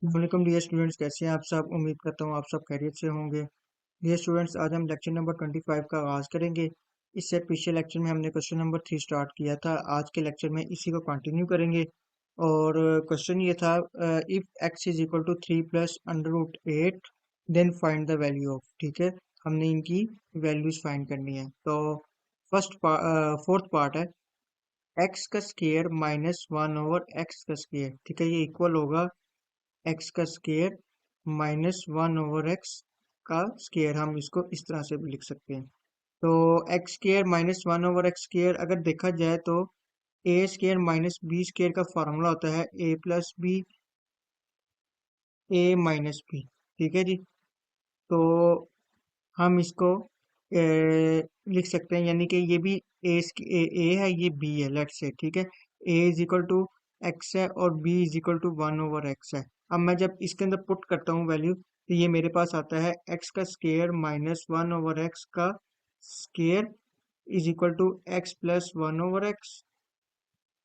वालेकुम dear students, कैसे हैं आप सब। उम्मीद करता हूँ आप सब खैरियत से होंगे। डियर स्टूडेंट्स, आज हम लेक्चर नंबर 25 का आगाज़ करेंगे। इससे पिछले लेक्चर में हमने क्वेश्चन नंबर 3 स्टार्ट किया था। आज के लेक्चर में इसी को कंटिन्यू करेंगे। और क्वेश्चन ये था, if X is equal to 3 plus under root 8 then find the value of. ठीक है, हमने इनकी वैल्यूज फाइंड करनी है। तो फोर्थ पार्ट है एक्स का स्केयर माइनस 1 ओवर एक्स का स्केयर। ठीक है, ये इक्वल होगा एक्स का स्केयर माइनस 1 ओवर एक्स का स्केयर। हम इसको इस तरह से भी लिख सकते हैं। तो x square minus 1 over x square अगर देखा जाए तो ए स्केयर माइनस बी स्केयर का फॉर्मूला होता है ए प्लस बी ए माइनस बी। ठीक है जी। तो हम इसको लिख सकते हैं, यानी कि ये भी ए है, ये बी है, लेट से। ठीक है, A is equal to X है और B is equal to 1 over X है। अब मैं जब इसके अंदर पुट करता हूँ वैल्यू, तो ये मेरे पास आता है एक्स का स्केयर माइनस 1 ओवर एक्स का square is equal to X plus 1 over X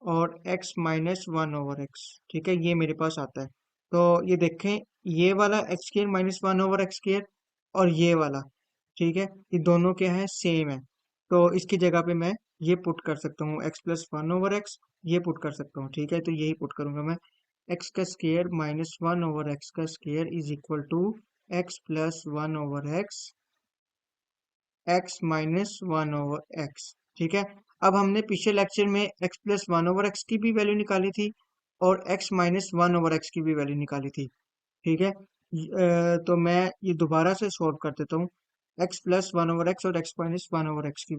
और एक्स माइनस 1 ओवर एक्स। ठीक है, ये मेरे पास आता है। तो ये देखें, ये वाला x square minus 1 over x square और ये वाला, ठीक है, ये दोनों क्या है, सेम है। तो इसकी जगह पे मैं ये पुट कर सकता हूँ एक्स प्लस 1 ओवर एक्स, ये पुट कर सकता हूँ। ठीक है, तो यही पुट करूंगा मैं। एक्स का स्केयर माइनस 1 ओवर एक्स का square is equal to X plus 1 over X, X minus 1 over X. ठीक है, अब हमने पिछले लेक्चर में एक्स प्लस 1 ओवर एक्स की भी वैल्यू निकाली थी और एक्स माइनस 1 ओवर एक्स की भी वैल्यू निकाली थी। ठीक है, तो मैं ये दोबारा से सॉल्व कर देता हूँ, एक्स प्लस 1 ओवर एक्स और एक्स माइनस 1 ओवर एक्स की।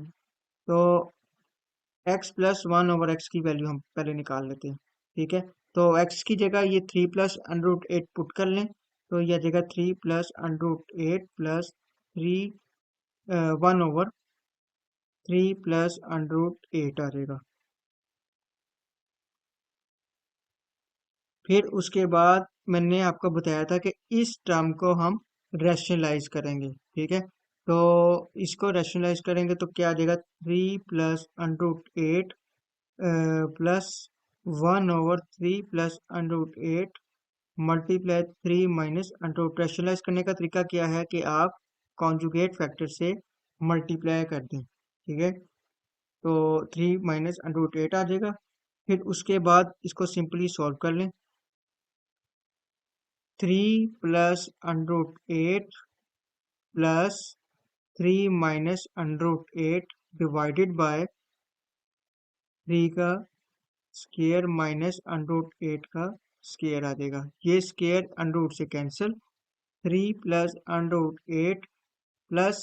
तो एक्स प्लस 1 ओवर एक्स की वैल्यू हम पहले निकाल लेते हैं। ठीक है, तो एक्स की जगह ये 3 प्लस अंडर रूट 8 पुट कर लें, तो यह जगह 3 plus under root 8 plus 3 1 over 3 plus under root 8 आ जाएगा। फिर उसके बाद मैंने आपको बताया था कि इस टर्म को हम रैशनलाइज करेंगे। ठीक है, तो इसको रैशनलाइज करेंगे तो क्या आ जाएगा, 3 plus under root 8 plus 1 over 3 plus under root 8 multiply 3 minus under root. Rationalize करने का तरीका क्या है कि आप कॉन्जुगेट फैक्टर से मल्टीप्लाई कर दें। ठीक है, तो 3 माइनस अंडर रूट 8 आ जाएगा। फिर उसके बाद इसको सिंपली सॉल्व कर लें, 3 plus under root 8 plus 3 minus under root 8 divided by 3 का स्केयर माइनस अंडर रूट 8 का स्केयर आ जाएगा। ये स्केयर अंडर रूट से cancel, 3 plus under root 8 plus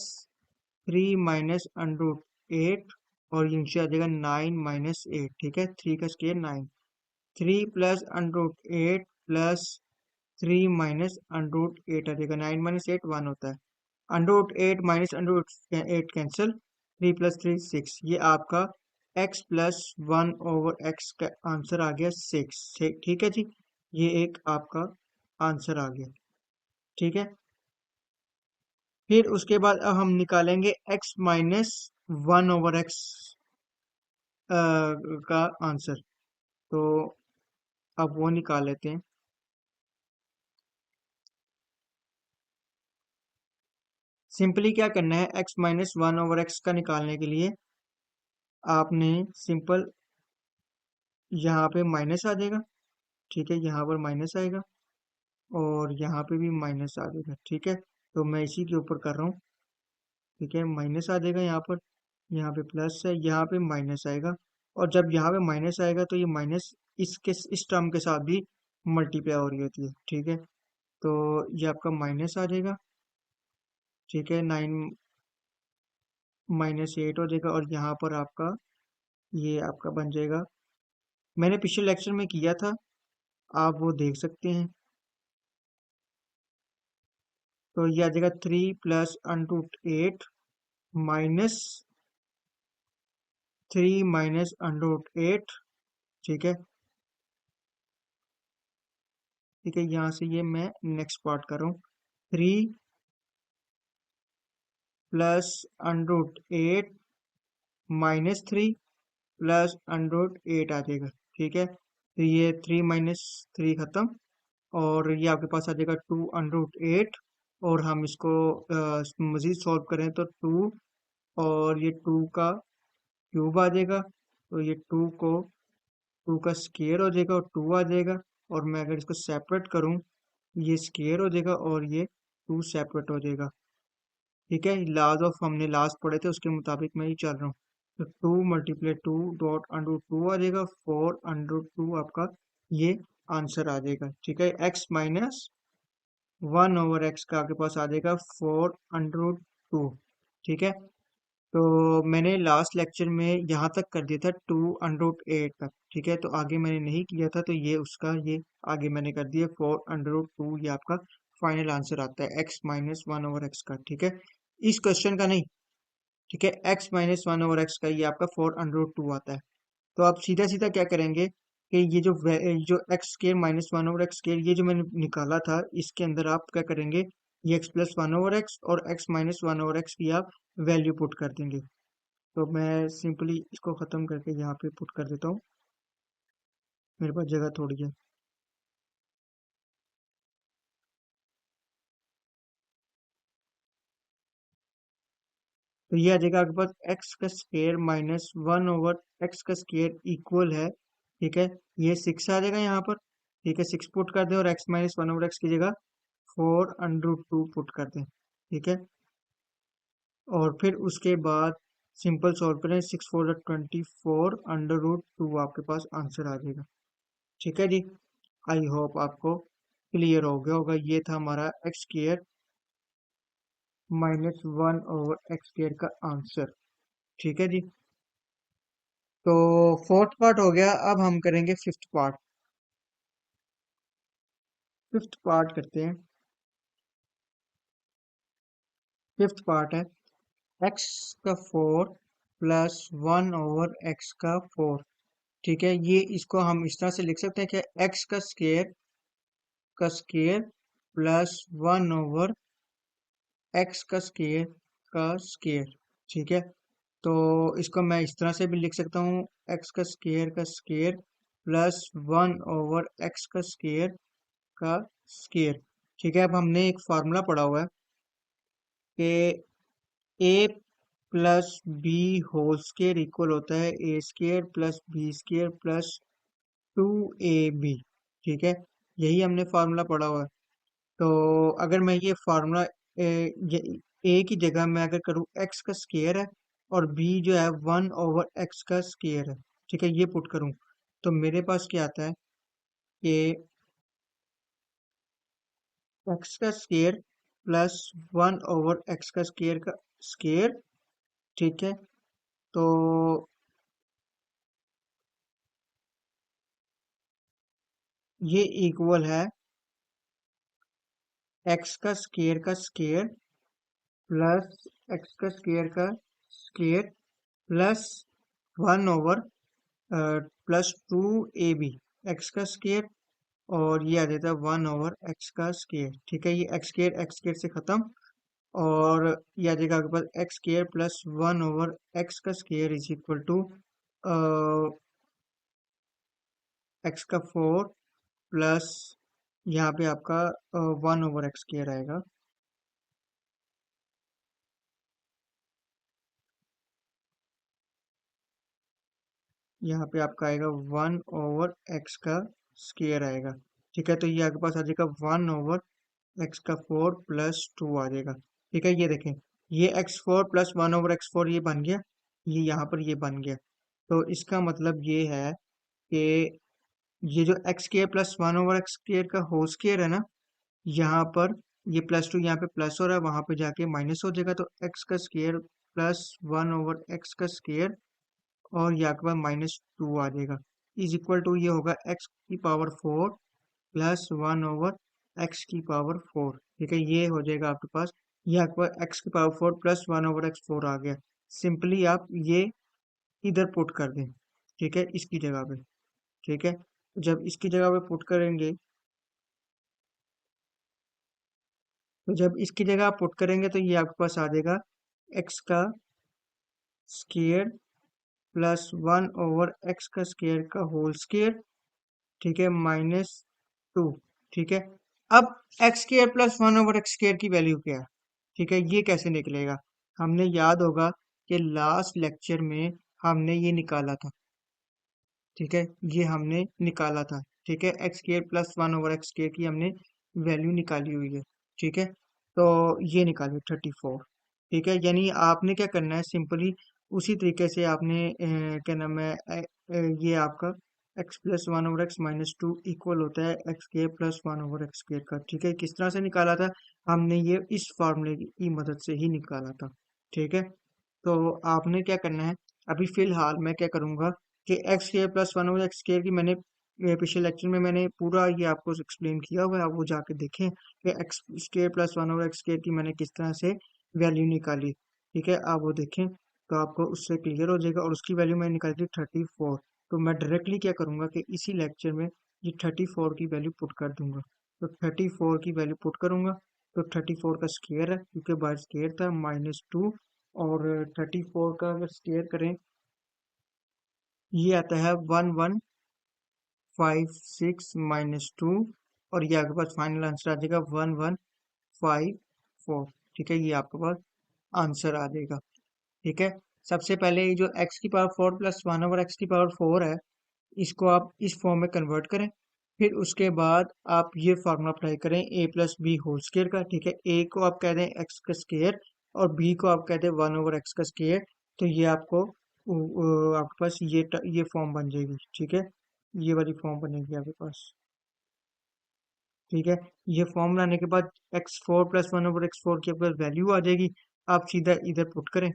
3 minus under root 8 और नीचे आ जाएगा 9 माइनस 8। ठीक है, 3 का square 9, 3 plus under root 8 plus 3 minus under root 8 आ जाएगा। 9 माइनस 8 1 होता है। Under root 8 minus under root 8 cancel, 3 plus 3 6। ये आपका x प्लस 1 ओवर एक्स का आंसर आ गया 6। ठीक है जी, ये एक आपका आंसर आ गया। ठीक है, फिर उसके बाद अब हम निकालेंगे x माइनस 1 ओवर एक्स का आंसर। तो अब वो निकाल लेते हैं। सिंपली क्या करना है, x माइनस 1 ओवर एक्स का निकालने के लिए आपने सिंपल यहाँ पे माइनस आ जाएगा। ठीक है, यहाँ पर माइनस आएगा और यहाँ पे भी माइनस आ जाएगा। ठीक है, तो मैं इसी के ऊपर कर रहा हूँ। ठीक है, माइनस आ जाएगा यहाँ पर, यहाँ पे प्लस है, यहाँ पे माइनस आएगा। और जब यहाँ पे माइनस आएगा तो ये माइनस इसके इस टर्म के साथ भी मल्टीप्लाई हो रही होती है। ठीक है, तो ये आपका माइनस आ जाएगा। ठीक है, 9 माइनस 8 हो जाएगा और यहाँ पर आपका ये आपका बन जाएगा, मैंने पिछले लेक्चर में किया था, आप वो देख सकते हैं। तो ये आ जाएगा 3 plus under root 8 minus 3 minus under root 8। ठीक है, ठीक है, यहाँ से ये मैं नेक्स्ट पार्ट कर रहा हूँ, 3 plus under root 8 minus 3 plus under root 8 आ जाएगा। ठीक है, तो ये 3 माइनस 3 खत्म, और ये आपके पास आ जाएगा 2√8। और हम इसको मजीद सॉल्व करें तो 2 और ये 2 का क्यूब आ जाएगा, तो ये 2 का स्केयर हो जाएगा और 2 आ जाएगा। और मैं अगर इसको सेपरेट करूं, ये स्केयर हो जाएगा और ये 2 सेपरेट हो जाएगा। ठीक है, लॉज ऑफ हमने लास्ट पढ़े थे उसके मुताबिक मैं ही चल रहा हूँ। तो 2 × 2 डॉट √2 आ जाएगा, 4√2 आपका ये आंसर आ जाएगा। ठीक है, x-1/x का आपके पास आ जाएगा 4√2। ठीक है, तो मैंने लास्ट लेक्चर में यहाँ तक कर दिया था 2√8 तक। ठीक है, तो आगे मैंने नहीं किया था, तो ये उसका ये आगे मैंने कर दिया 4√2। ये आपका फाइनल आंसर आता है x-1/x का। ठीक है, इस क्वेश्चन का नहीं। ठीक है, x-1/x का ये आपका 4√2 आता है। तो आप सीधा सीधा क्या करेंगे कि ये जो एक्स स्केयर -1/x स्केयर ये जो मैंने निकाला था, इसके अंदर आप क्या करेंगे, ये x+1/x और x-1/x की आप वैल्यू पुट कर देंगे। तो मैं सिंपली इसको ख़त्म करके यहाँ पे पुट कर देता हूँ, मेरे पास जगह थोड़ी है। तो ये आ जाएगा आपके पास एक्स का स्क्वायर -1/x का स्क्वायर इक्वल है। ठीक है, ये 6 आ जाएगा यहाँ पर। ठीक है, 6 पुट कर दें और x-1/x की जगह 4√2 पुट कर दें। ठीक है, और फिर उसके बाद सिंपल सॉल्व करें, 6×4 = 24 आपके पास आंसर आ जाएगा। ठीक है जी, आई होप आपको क्लियर हो गया होगा। ये था हमारा x² -1/x² का आंसर। ठीक है जी, तो फोर्थ पार्ट हो गया। अब हम करेंगे फिफ्थ पार्ट। फिफ्थ पार्ट करते हैं। फिफ्थ पार्ट है x का 4 +1/x का 4। ठीक है, ये इसको हम इस तरह से लिख सकते हैं कि x का स्क्वायर +1/x का स्क्वायर। ठीक है, तो इसको मैं इस तरह से भी लिख सकता हूँ, x का स्क्वायर +1/x का स्क्वायर। ठीक है, अब हमने एक फार्मूला पढ़ा हुआ है कि a plus B whole square equal होता है a² + b² + 2ab। ठीक है, यही हमने फार्मूला पढ़ा हुआ है। तो अगर मैं ये फार्मूला ए की जगह मैं अगर करूँ x का स्क्वायर है और b जो है 1/x का स्क्वायर है। ठीक है, ये पुट करूँ तो मेरे पास क्या आता है कि x का स्क्वायर +1/x का स्क्वायर। ठीक है, तो ये इक्वल है x का स्क्वायर प्लस x का स्क्वायर प्लस 1/+2ab x का स्क्वायर। और ये आ जाता है 1/x का स्क्वायर। ठीक है, ये x² से खत्म। और ये आ जाएगा आपके पास x² + 1/x का square is equal to x का 4 प्लस यहाँ पे आपका 1/x² आएगा। यहाँ पे आपका आएगा 1/x का स्क्वायर आएगा। ठीक है, तो ये आपके पास आ जाएगा 1/x का 4 + 2 आ जाएगा। ठीक है, ये देखें, ये x4 + 1/x4 ये बन गया, ये यहाँ पर ये बन गया। तो इसका मतलब ये है कि ये जो x² + 1/x² का होल स्क्वायर है ना, यहाँ पर ये +2 यहाँ पे प्लस हो रहा है, वहां पे जाके माइनस हो जाएगा। तो x का स्क्वायर + 1/x का स्क्वायर और यहाँ के बाद -2 आ जाएगा इज इक्वल टू ये होगा x⁴ + 1/x⁴। ठीक है, ये हो जाएगा आपके पास, ये आपके पास x⁴ + 1/x4 आ गया। सिंपली आप ये इधर पुट कर दें। ठीक है, इसकी जगह पे। ठीक है, जब इसकी जगह पे पुट करेंगे, तो जब इसकी जगह आप पुट करेंगे तो ये आपके पास आ जाएगा x का स्क्वायर +1/x का स्क्वायर का होल स्क्वायर। ठीक है, -2 ठीक है। अब x square plus one over x square की वैल्यू क्या है? ठीक है, ये कैसे निकलेगा? हमने याद होगा कि लास्ट लेक्चर में हमने ये निकाला था। ठीक है, ये हमने निकाला था। ठीक है, x square plus one over x square की हमने वैल्यू निकाली हुई है। ठीक है, तो ये निकालिए 34। ठीक है, यानी आपने क्या करना है, सिंपली उसी तरीके से आपने क्या नाम है ये आपका x plus one over x minus two equal होता है x square plus one over x square का। ठीक है, किस तरह से निकाला था? हमने ये इस फार्मूले की मदद से ही निकाला था। ठीक है, तो आपने क्या करना है, अभी फिलहाल मैं क्या करूंगा कि x square plus one over x square की मैंने पिछले लेक्चर में मैंने पूरा ये आपको एक्सप्लेन किया हुआ है, आप वो जाके देखें कि x square plus one over x square की मैंने किस तरह से वैल्यू निकाली। ठीक है, आप वो देखें तो आपको उससे क्लियर हो जाएगा। और उसकी वैल्यू मैंने निकाली थी 34। तो मैं डायरेक्टली क्या करूंगा कि इसी लेक्चर में ये 34 की वैल्यू पुट कर दूंगा। तो 34 की वैल्यू पुट करूंगा, तो 34 का स्क्वायर है क्योंकि बाय स्क्वायर था -2। और 34 का अगर स्क्वायर करें, ये आता है 1156 - 2। और ये आपके पास फाइनल आंसर आ जाएगा 1154। ठीक है, ये आपके पास आंसर आ जाएगा। ठीक है, सबसे पहले ये जो एक्स की power 4 plus one over x की पावर 4 है, इसको आप इस फॉर्म में कन्वर्ट करें। फिर उसके बाद आप ये फार्मूला अप्लाई करें ए प्लस बी होल स्क्वायर का। ठीक है, ए को आप कह दें एक्स का स्क्वायर और बी को आप कह दें वन ओवर एक्स का स्क्वायर। तो ये आपको आपके पास ये फॉर्म बन जाएगी। ठीक है, ये वाली फॉर्म बनेगी आपके पास। ठीक है, ये फॉर्म लाने के बाद x4 plus one over x four की आपके पास वैल्यू आ जाएगी। आप सीधा इधर पुट करें।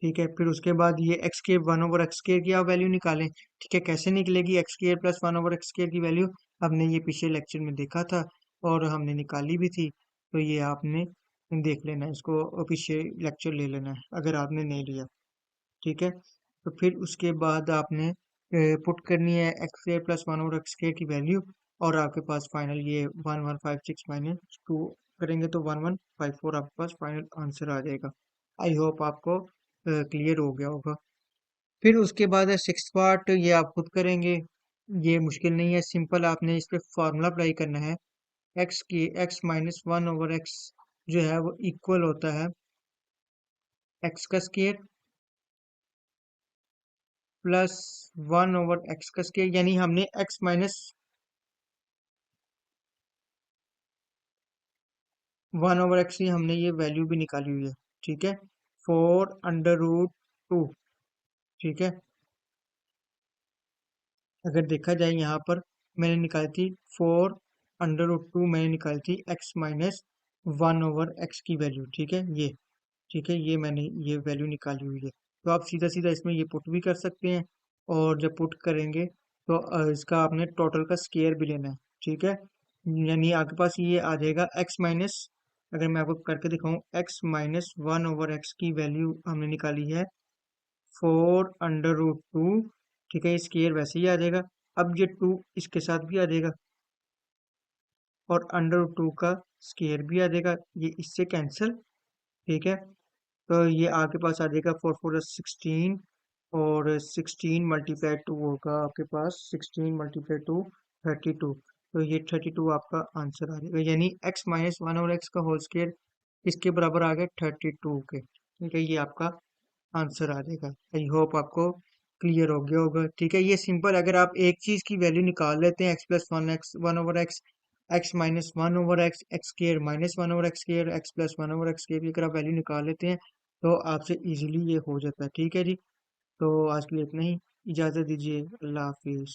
ठीक है, फिर उसके बाद ये एक्स के वन ओवर एक्स स्क्वायर की आप वैल्यू निकालें। ठीक है, कैसे निकलेगी x square plus one over x square की वैल्यू? हमने ये पिछले लेक्चर में देखा था और हमने निकाली भी थी। तो ये आपने देख लेना है, इसको पीछे लेक्चर ले लेना है अगर आपने नहीं लिया। ठीक है, तो फिर उसके बाद आपने पुट करनी है x square plus one over x square की वैल्यू। और आपके पास फाइनल ये 1156 -2 करेंगे तो 1154 आपके पास फाइनल आंसर आ जाएगा। आई होप आपको क्लियर हो गया होगा। फिर उसके बाद है सिक्स पार्ट, ये आप खुद करेंगे। ये मुश्किल नहीं है, सिंपल आपने इस पे फॉर्मूला अप्लाई करना है। X minus one over x जो है वो इक्वल होता है एक्स का square plus one over X का स्क्वायर। यानी हमने x minus one over x की हमने ये वैल्यू भी निकाली हुई है। ठीक है, 4√2। ठीक है, अगर देखा जाए यहाँ पर मैंने निकाली थी 4√2, मैंने निकाली थी x minus one over x की वैल्यू। ठीक है, ये ठीक है, ये मैंने ये वैल्यू निकाली हुई है। तो आप सीधा सीधा इसमें ये पुट भी कर सकते हैं। और जब पुट करेंगे तो इसका आपने टोटल का स्क्वायर भी लेना है। ठीक है, यानी आपके पास ये आ जाएगा एक्स माइनस, अगर मैं आपको करके दिखाऊं, x minus one over x की वैल्यू हमने निकाली है 4√2। ठीक है, ये स्क्वायर वैसे ही आ जाएगा। अब ये 2 इसके साथ भी आ जाएगा और √2 का स्क्वायर भी आ जाएगा, ये इससे कैंसिल। ठीक है, तो ये आपके पास आ जाएगा 4 4 16। और 16 मल्टीप्लाई टू होगा आपके पास, 16 मल्टीप्लाई टू 32। तो ये 32 आपका आंसर आ जाएगा। यानी एक्स माइनस वन और एक्स का होल स्क्वायर इसके बराबर आ गया 32 के। ठीक है, ये आपका आंसर आ जाएगा। आई होप आपको क्लियर हो गया होगा। ठीक है, ये सिंपल, अगर आप एक चीज की वैल्यू निकाल लेते हैं x plus one x one over X, X minus one over X x square minus one over x square, x plus one over x की अगर आप वैल्यू निकाल लेते हैं तो आपसे इजीली ये हो जाता है। ठीक है जी, तो आज के लिए इतना ही। इजाज़त दीजिए, अल्लाह हाफिज़।